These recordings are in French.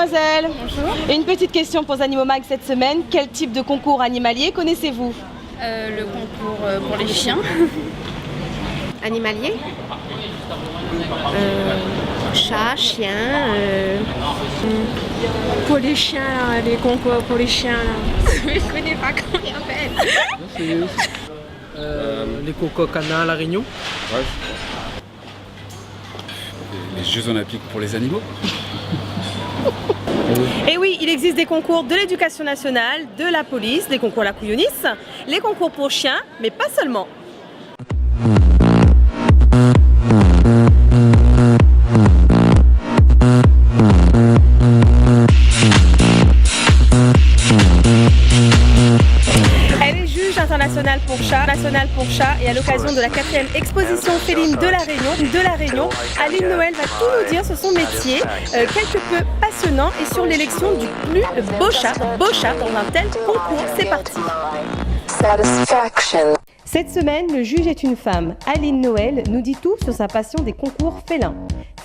mademoiselle. Bonjour. Une petite question pour Zanimomag cette semaine. Quel type de concours animalier connaissez-vous? Le concours pour les chiens. Animalier, chat, chien, pour les chiens, là, les concours pour les chiens. Là. Je connais pas comment ils appellent. Les concours canins à La Réunion. Ouais. Les Jeux Olympiques pour les animaux. Et oui, il existe des concours de l'éducation nationale, de la police, des concours à la couillonnisse, les concours pour chiens, mais pas seulement. Elle est juge internationale pour chat, et à l'occasion de la 4e exposition féline de La Réunion, Aline Noël va tout nous dire sur son métier, quelque peu passionnant, et sur l'élection du plus beau chat dans un tel concours. C'est parti. Cette semaine, le juge est une femme. Aline Noël nous dit tout sur sa passion des concours félins.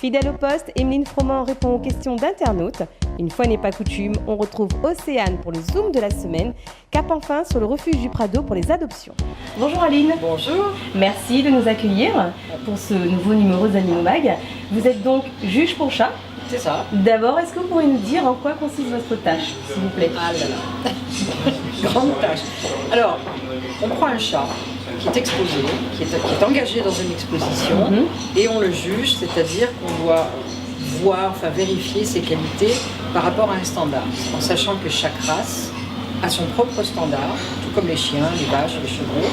Fidèle au poste, Emeline Froment répond aux questions d'internautes. Une fois n'est pas coutume, on retrouve Océane pour le Zoom de la semaine. Cap enfin sur le refuge du Prado pour les adoptions. Bonjour Aline. Bonjour. Merci de nous accueillir pour ce nouveau numéro d'Animomag. Vous êtes donc juge pour chat. C'est ça. D'abord, est-ce que vous pourriez nous dire en quoi consiste votre tâche, s'il vous plaît? Ah là là. Grande tâche. Alors, on prend un chat qui est exposé, qui est engagé dans une exposition, et on le juge, c'est-à-dire qu'on doit voir, vérifier ses qualités par rapport à un standard, en sachant que chaque race a son propre standard, tout comme les chiens, les vaches, les chevaux,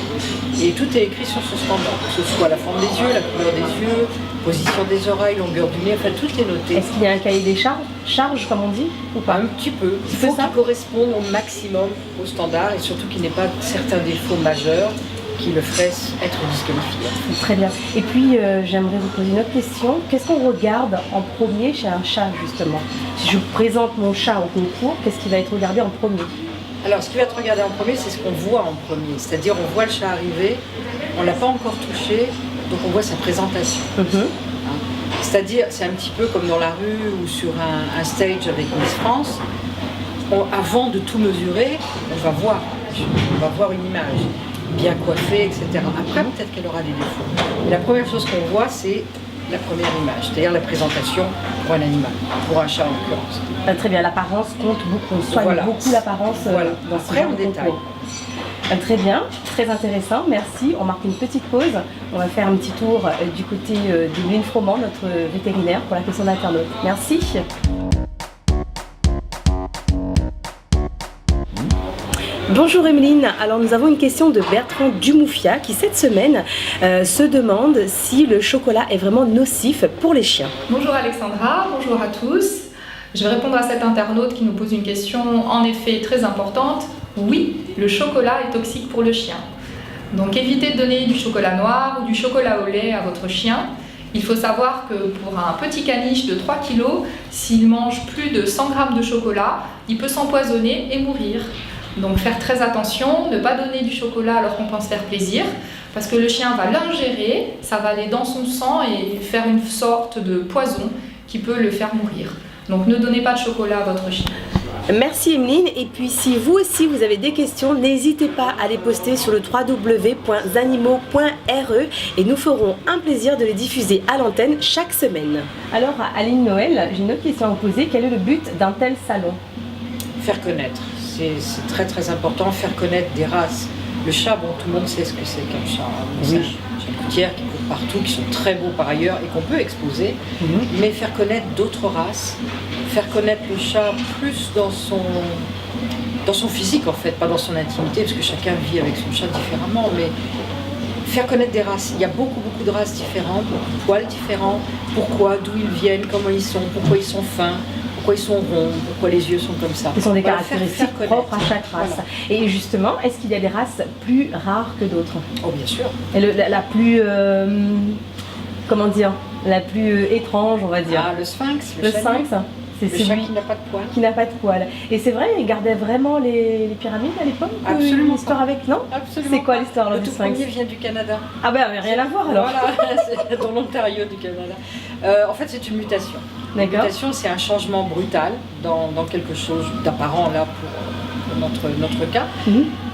et tout est écrit sur ce standard, que ce soit la forme des yeux, la couleur des yeux, position des oreilles, longueur du nez, tout est noté. Est-ce qu'il y a un cahier des charges, comme on dit, ou pas? Un petit peu. Il faut qu'il corresponde au maximum au standard, et surtout qu'il n'ait pas certains défauts majeurs qui le feraient être disqualifié. Très bien. Et puis, j'aimerais vous poser une autre question. Qu'est-ce qu'on regarde en premier chez un chat, justement? Si je vous présente mon chat au concours, qu'est-ce qui va être regardé en premier? Alors, ce qui va être regardé en premier, c'est ce qu'on voit en premier. C'est-à-dire, on voit le chat arriver, on ne l'a pas encore touché, donc on voit sa présentation. C'est-à-dire, c'est un petit peu comme dans la rue ou sur un stage avec Miss France. Avant de tout mesurer, on va voir une image, bien coiffée, etc. Après, peut-être qu'elle aura des défauts. Mais la première chose qu'on voit, c'est la première image, c'est-à-dire la présentation pour un animal, pour un chat en l'occurrence. Très bien, l'apparence compte beaucoup, on soigne beaucoup l'apparence dans ce genre de concours. Très bien, très intéressant, merci. On marque une petite pause. On va faire un petit tour du côté d'Emeline Froment, notre vétérinaire, pour la question d'internaute. Merci. Bonjour Emeline, alors nous avons une question de Bertrand Dumoufia qui cette semaine se demande si le chocolat est vraiment nocif pour les chiens. Bonjour Alexandra, bonjour à tous. Je vais répondre à cet internaute qui nous pose une question en effet très importante. Oui, le chocolat est toxique pour le chien. Donc évitez de donner du chocolat noir ou du chocolat au lait à votre chien. Il faut savoir que pour un petit caniche de 3 kg, s'il mange plus de 100 g de chocolat, il peut s'empoisonner et mourir. Donc faire très attention, ne pas donner du chocolat alors qu'on pense faire plaisir, parce que le chien va l'ingérer, ça va aller dans son sang et faire une sorte de poison qui peut le faire mourir. Donc ne donnez pas de chocolat à votre chien. Merci Emeline, et puis si vous aussi vous avez des questions, n'hésitez pas à les poster sur le www.zanimo.re et nous ferons un plaisir de les diffuser à l'antenne chaque semaine. Alors Aline Noël, j'ai une autre question à vous poser, quel est le but d'un tel salon? Faire connaître. C'est très très important, faire connaître des races. Le chat, bon, tout le monde sait ce que c'est qu'un chat. C'est un chat coutière qui court partout, qui sont très beaux par ailleurs et qu'on peut exposer. Mais faire connaître d'autres races, faire connaître le chat plus dans son physique en fait, pas dans son intimité, parce que chacun vit avec son chat différemment, mais faire connaître des races. Il y a beaucoup de races différentes, beaucoup de poils différents, pourquoi, d'où ils viennent, comment ils sont, pourquoi ils sont fins, pourquoi ils sont ronds, pourquoi les yeux sont comme ça. Ce sont des caractéristiques propres à chaque race. Voilà. Et justement, est-ce qu'il y a des races plus rares que d'autres? Oh bien sûr. Et la plus, comment dire, la plus étrange, on va dire. Ah, le sphinx. Le sphinx, c'est celui qui n'a pas de poils. Qui n'a pas de poils. Et c'est vrai, ils gardaient vraiment les pyramides à l'époque? Absolument. L'histoire avec, non? Absolument. C'est quoi l'histoire du sphinx? Le tout premier vient du Canada. Ah ben, rien à voir alors. Voilà, c'est dans l'Ontario du Canada. En fait, c'est une mutation. D'accord. La mutation, c'est un changement brutal dans quelque chose d'apparent, là, pour notre cas,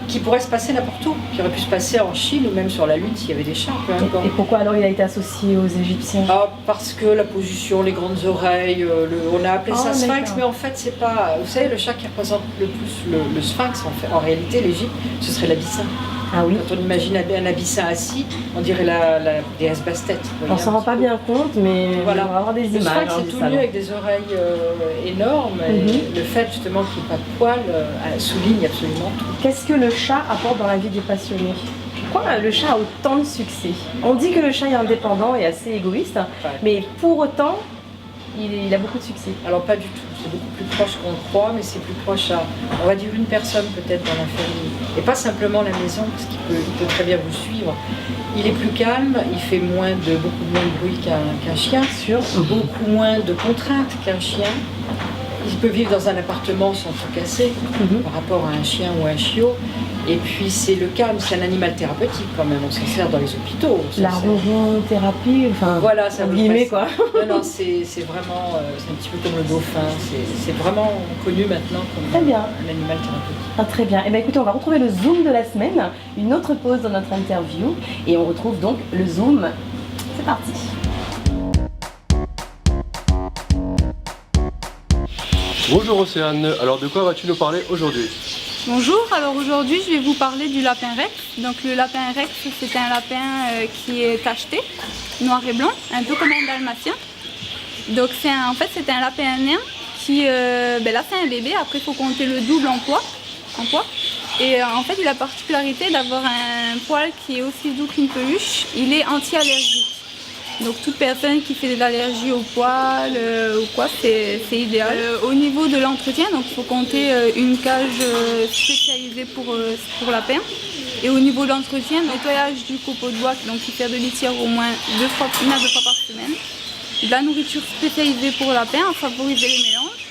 qui pourrait se passer n'importe où, qui aurait pu se passer en Chine ou même sur la Lune s'il y avait des chats, peu importe. Et pourquoi alors il a été associé aux Égyptiens? Parce que la position, les grandes oreilles, on a appelé ça sphinx, d'accord. mais en fait c'est pas... Vous savez, le chat qui représente le plus le sphinx, en réalité, l'Égypte, ce serait l'abyssin. Ah oui. Quand on imagine un abyssin assis, on dirait la déesse Bastet. On s'en rend pas bien compte, mais Voilà. on va avoir des Le images. sphinx hein, est du tout salon. nu avec des oreilles énormes, et le fait justement qu'il n'y ait pas de poils souligne absolument tout. Qu'est-ce que le chat apporte dans la vie des passionnés? Pourquoi le chat a autant de succès? On dit que le chat est indépendant et assez égoïste, mais pour autant, il a beaucoup de succès. Alors pas du tout, c'est beaucoup plus proche qu'on le croit, mais c'est plus proche à, on va dire, une personne peut-être dans la famille. Et pas simplement la maison, parce qu'il peut très bien vous suivre. Il est plus calme, il fait beaucoup moins de bruit qu'un chien, beaucoup moins de contraintes qu'un chien. Il peut vivre dans un appartement sans tout casser par rapport à un chien ou un chiot. Et puis c'est le calme, c'est un animal thérapeutique quand même, on s'en sert dans les hôpitaux. La ronron-thérapie, enfin, voilà, ça entre guillemets quoi. Non, c'est vraiment, c'est un petit peu comme le dauphin, c'est vraiment connu maintenant comme Très bien. un animal thérapeutique. Ah, très bien. Et bien écoutez, on va retrouver le Zoom de la semaine, une autre pause dans notre interview, et on retrouve donc le Zoom. C'est parti. Bonjour Océane, alors de quoi vas-tu nous parler aujourd'hui? Bonjour, alors aujourd'hui je vais vous parler du lapin rex. Donc le lapin rex, c'est un lapin qui est tacheté, noir et blanc, un peu comme un dalmatien. Donc en fait c'est un lapin nain qui, là c'est un bébé, après il faut compter le double en poids. Et en fait il a la particularité d'avoir un poil qui est aussi doux qu'une peluche, il est anti-allergique. Donc toute personne qui fait de l'allergie au poil ou quoi, c'est idéal. Au niveau de l'entretien, donc il faut compter une cage spécialisée pour lapins. Et au niveau de l'entretien, nettoyage du copeau de bois, donc il fait de litière au moins 1 à 2 fois par semaine. De la nourriture spécialisée pour lapins, à favoriser les mélanges.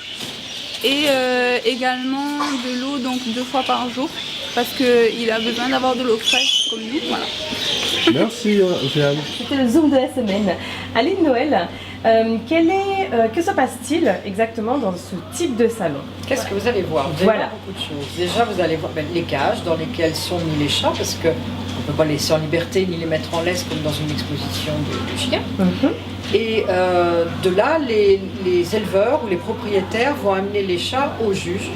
Et également de l'eau, donc 2 fois par jour, parce qu'il a besoin d'avoir de l'eau fraîche comme nous. Voilà. Merci Océane. C'était le Zoom de la semaine. Aline Noël, que se passe-t-il exactement dans ce type de salon? Qu'est-ce que vous allez voir? Vous allez voir beaucoup de choses. Déjà, vous allez voir les cages dans lesquelles sont mis les chats, parce qu'on ne peut pas les laisser en liberté ni les mettre en laisse comme dans une exposition de chiens. Et de là, les éleveurs ou les propriétaires vont amener les chats au juge.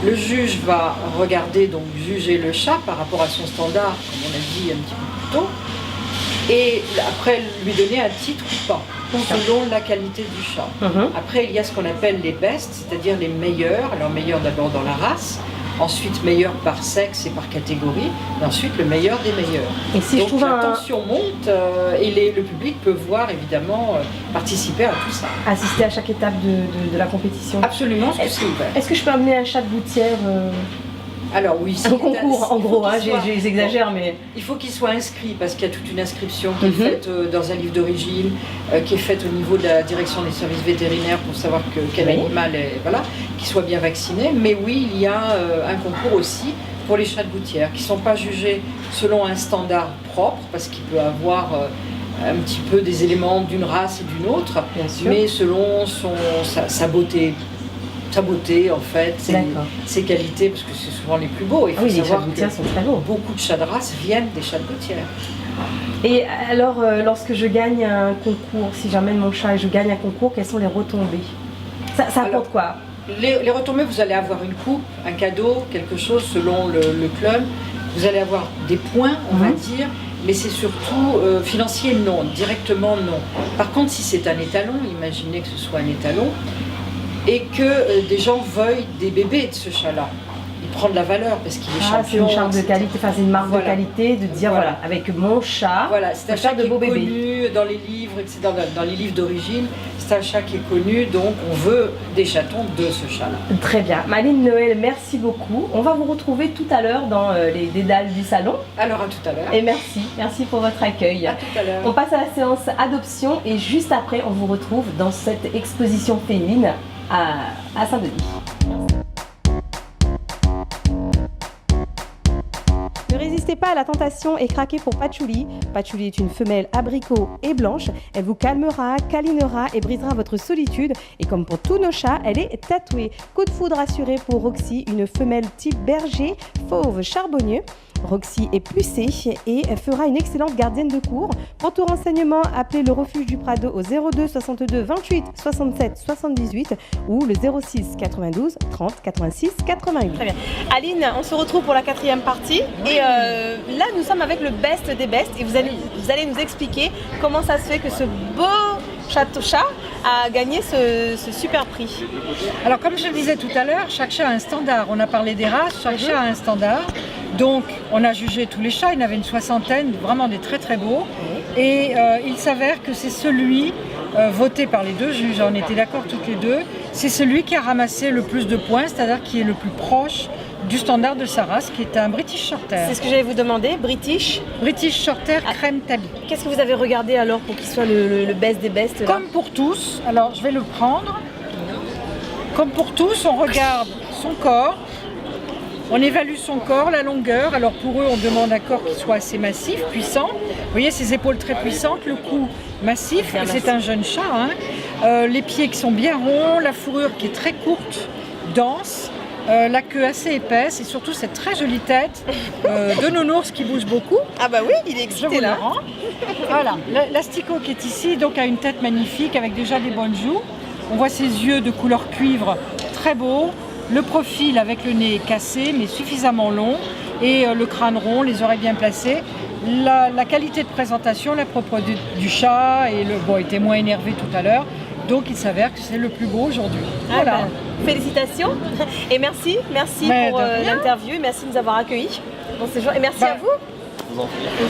Le juge va regarder, donc juger le chat par rapport à son standard, comme on a dit un petit peu plus tôt, et après lui donner un titre ou pas, selon la qualité du chat. Après, il y a ce qu'on appelle les bestes, c'est-à-dire les meilleurs. Alors meilleurs d'abord dans la race, ensuite meilleurs par sexe et par catégorie, et ensuite le meilleur des meilleurs. Et si donc je trouve la tension monte et le public peut voir évidemment participer à tout ça. Assister à chaque étape de la compétition. Absolument, c'est ouvert. Est-ce que je peux amener un chat de gouttière Alors oui, un concours en gros, j'exagère, mais... Il faut qu'il soit inscrit parce qu'il y a toute une inscription qui est faite dans un livre d'origine, qui est faite au niveau de la direction des services vétérinaires pour savoir quel animal est, voilà, qu'il soit bien vacciné. Mais oui, il y a un concours aussi pour les chats de gouttière qui ne sont pas jugés selon un standard propre parce qu'il peut avoir un petit peu des éléments d'une race et d'une autre, mais selon sa beauté. Sa beauté en fait, ses qualités, parce que c'est souvent les plus beaux. Il faut savoir les chats de gouttière sont très beaux. Beaucoup de chats de race viennent des chats de gouttière. Et alors, lorsque je gagne un concours, si j'emmène mon chat et je gagne un concours, quelles sont les retombées? Ça apporte quoi? Les retombées, vous allez avoir une coupe, un cadeau, quelque chose selon le club. Vous allez avoir des points, on va dire, mais c'est surtout financier, non, directement non. Par contre, si c'est un étalon, imaginez que ce soit un étalon, et que des gens veuillent des bébés de ce chat-là. Il prend de la valeur parce qu'il est champion. C'est une marque de qualité, enfin c'est une marque de qualité de dire voilà, avec mon chat, c'est un chat qui est connu dans les livres, dans les livres d'origine. C'est un chat qui est connu, donc on veut des chatons de ce chat-là. Très bien. Aline Noël, merci beaucoup. On va vous retrouver tout à l'heure dans les dédales du salon. Alors à tout à l'heure. Et merci pour votre accueil. À tout à l'heure. On passe à la séance adoption et juste après on vous retrouve dans cette exposition féminine à Saint-Denis. Le résistez pas à la tentation et craquez pour Patchouli. Patchouli est une femelle abricot et blanche. Elle vous calmera, câlinera et brisera votre solitude. Et comme pour tous nos chats, elle est tatouée. Coup de foudre assuré pour Roxy, une femelle type berger, fauve charbonnier. Roxy est pucée et fera une excellente gardienne de cour. Pour tout renseignement, appelez le refuge du Prado au 02 62 28 67 78 ou le 06 92 30 86 88. Très bien. Aline, on se retrouve pour la 4e partie et là nous sommes avec le best des bests et vous allez nous expliquer comment ça se fait que ce beau chat a gagné ce super prix. Alors comme je le disais tout à l'heure, chaque chat a un standard. On a parlé des races, chaque chat a un standard. Donc on a jugé tous les chats, il y en avait une 60aine, vraiment des très très beaux. Et il s'avère que c'est celui voté par les deux juges, on était d'accord toutes les deux, c'est celui qui a ramassé le plus de points, c'est-à-dire qui est le plus proche du standard de sa race, qui est un British Shorthair. C'est ce que j'allais vous demander, British Shorthair crème tabi. Qu'est-ce que vous avez regardé alors pour qu'il soit le best des bests là? Comme pour tous, alors je vais le prendre. Comme pour tous, on regarde son corps, on évalue son corps, la longueur. Alors pour eux, on demande un corps qui soit assez massif, puissant. Vous voyez ses épaules très puissantes, le cou massif, c'est un jeune chat. Hein. Les pieds qui sont bien ronds, la fourrure qui est très courte, dense. La queue assez épaisse et surtout cette très jolie tête de nounours qui bouge beaucoup. Ah bah oui, il est excité là. Voilà, l'asticot qui est ici donc a une tête magnifique avec déjà des bonnes joues. On voit ses yeux de couleur cuivre très beaux, le profil avec le nez cassé mais suffisamment long et le crâne rond, les oreilles bien placées. La qualité de présentation, la propre du chat et il était moins énervé tout à l'heure. Donc il s'avère que c'est le plus beau aujourd'hui. Voilà. Ben, félicitations et merci pour l'interview et merci de nous avoir accueillis dans ces jours et merci à vous.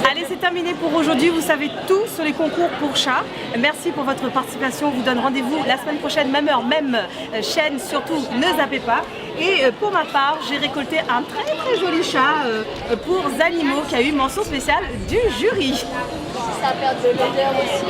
Allez, c'est terminé pour aujourd'hui. Vous savez tout sur les concours pour chats. Merci pour votre participation. On vous donne rendez-vous la semaine prochaine, même heure, même chaîne. Surtout, ne zappez pas. Et pour ma part, j'ai récolté un très très joli chat pour Zanimo qui a eu mention spéciale du jury. Ça perd de l'odeur aussi.